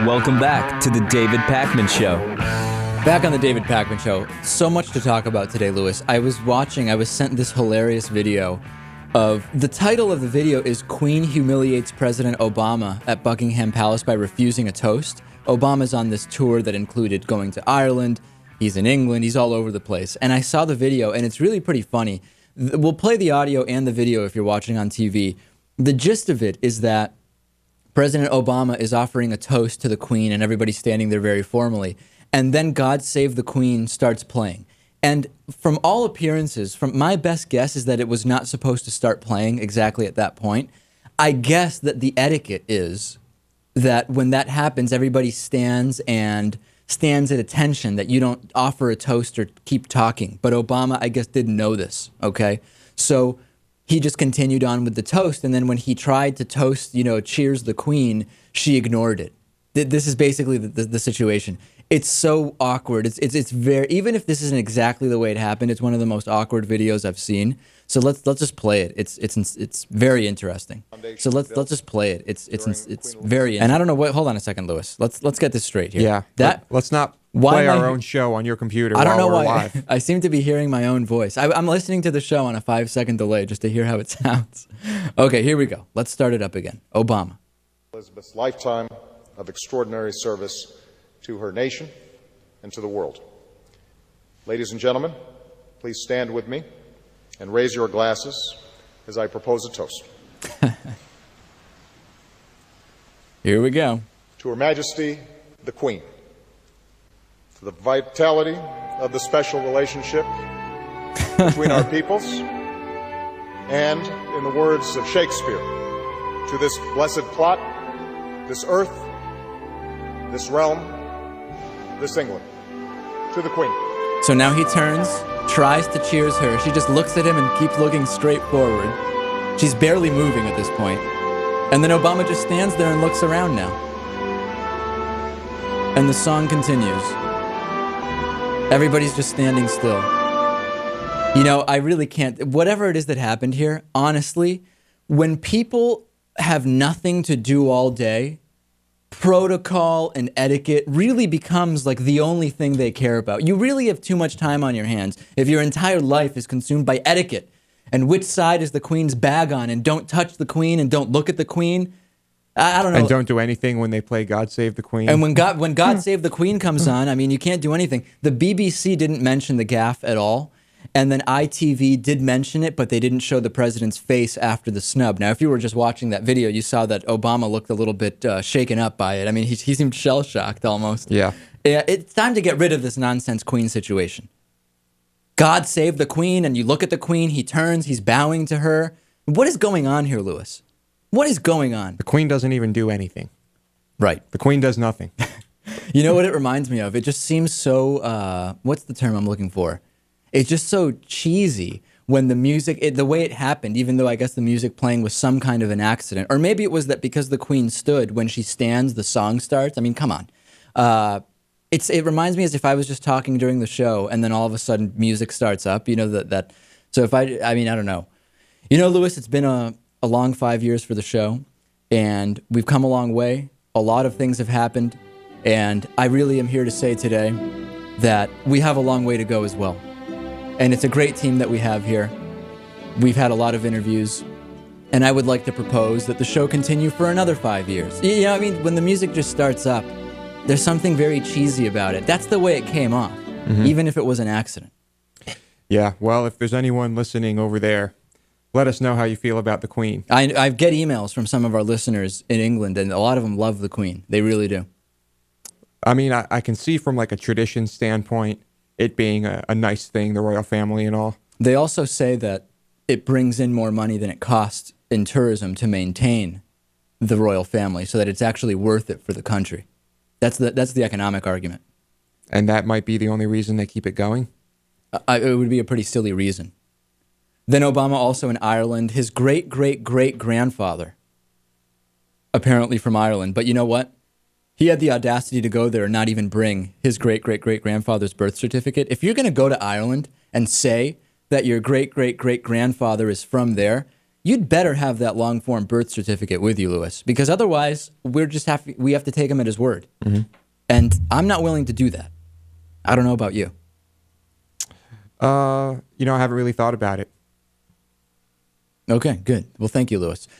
Welcome back to the David Pakman Show. Back on the David Pakman Show. So much to talk about today, Lewis. I was sent this hilarious video of, the title of the video is Queen Humiliates President Obama at Buckingham Palace by Refusing a Toast. Obama's on this tour that included going to Ireland. He's in England. He's all over the place. And I saw the video, and it's really pretty funny. We'll play the audio and the video if you're watching on TV. The gist of it is that President Obama is offering a toast to the Queen, and everybody's standing there very formally. And then God Save the Queen starts playing. And from all appearances, from my best guess is that it was not supposed to start playing exactly at that point. I guess that the etiquette is that when that happens, everybody stands at attention, that you don't offer a toast or keep talking. But Obama, I guess, didn't know this, okay? So he just continued on with the toast, and then when he tried to toast, cheers the Queen, she ignored it. This is basically the situation. It's so awkward. It's very, even if this isn't exactly the way it happened, it's one of the most awkward videos I've seen. So let's just play it. It's very interesting. So let's just play it. It's very. And I don't know what. Hold on a second, Lewis. Let's get this straight here. Yeah. Let's not play our own show on your computer. I don't know while why. we're live. I seem to be hearing my own voice. I'm listening to the show on a 5-second delay just to hear how it sounds. Okay, here we go. Let's start it up again. Obama. Elizabeth's lifetime of extraordinary service to her nation and to the world. Ladies and gentlemen, please stand with me and raise your glasses as I propose a toast. Here we go. To Her Majesty, the Queen, for the vitality of the special relationship between our peoples, and, in the words of Shakespeare, to this blessed plot, this earth, this realm, this England, to the Queen. So now he turns, tries to cheers her. She just looks at him and keeps looking straight forward. She's barely moving at this point. And then Obama just stands there and looks around now. And the song continues. Everybody's just standing still. I really can't, whatever it is that happened here, honestly, when people have nothing to do all day, protocol and etiquette really becomes like the only thing they care about. You really have too much time on your hands if your entire life is consumed by etiquette and which side is the Queen's bag on, and don't touch the Queen and don't look at the Queen. I don't know. And don't do anything when they play God Save the Queen. And when God Save the Queen comes on, you can't do anything. The BBC didn't mention the gaffe at all. And then ITV did mention it, but they didn't show the president's face after the snub. Now, if you were just watching that video, you saw that Obama looked a little bit shaken up by it. He seemed shell-shocked almost. Yeah. It's time to get rid of this nonsense Queen situation. God save the Queen, and you look at the Queen, he turns, he's bowing to her. What is going on here, Lewis? What is going on? The Queen doesn't even do anything. Right. The Queen does nothing. You know what it reminds me of? It just seems so, what's the term I'm looking for? It's just so cheesy when the music, the way it happened, even though I guess the music playing was some kind of an accident. Or maybe it was that because the Queen stood, when she stands, the song starts. Come on. It reminds me as if I was just talking during the show and then all of a sudden music starts up, so if I don't know. Lewis, it's been a long 5 years for the show, and we've come a long way. A lot of things have happened, and I really am here to say today that we have a long way to go as well. And it's a great team that we have here. We've had a lot of interviews, and I would like to propose that the show continue for another 5 years. When the music just starts up, there's something very cheesy about it. That's the way it came off, even if it was an accident. Yeah, well, if there's anyone listening over there, let us know how you feel about the Queen. I get emails from some of our listeners in England, and a lot of them love the Queen. They really do. I can see from like a tradition standpoint, it being a nice thing, the royal family and all. They also say that it brings in more money than it costs in tourism to maintain the royal family, so that it's actually worth it for the country. That's the economic argument. And that might be the only reason they keep it going? It would be a pretty silly reason. Then Obama also in Ireland, his great-great-great-grandfather, apparently from Ireland. But you know what? He had the audacity to go there and not even bring his great-great-great-grandfather's birth certificate. If you're going to go to Ireland and say that your great-great-great-grandfather is from there, You'd better have that long form birth certificate with you, Louis, because otherwise we have to take him at his word. And I'm not willing to do that. I don't know about you. I haven't really thought about it. Okay, good. Well, thank you, Louis.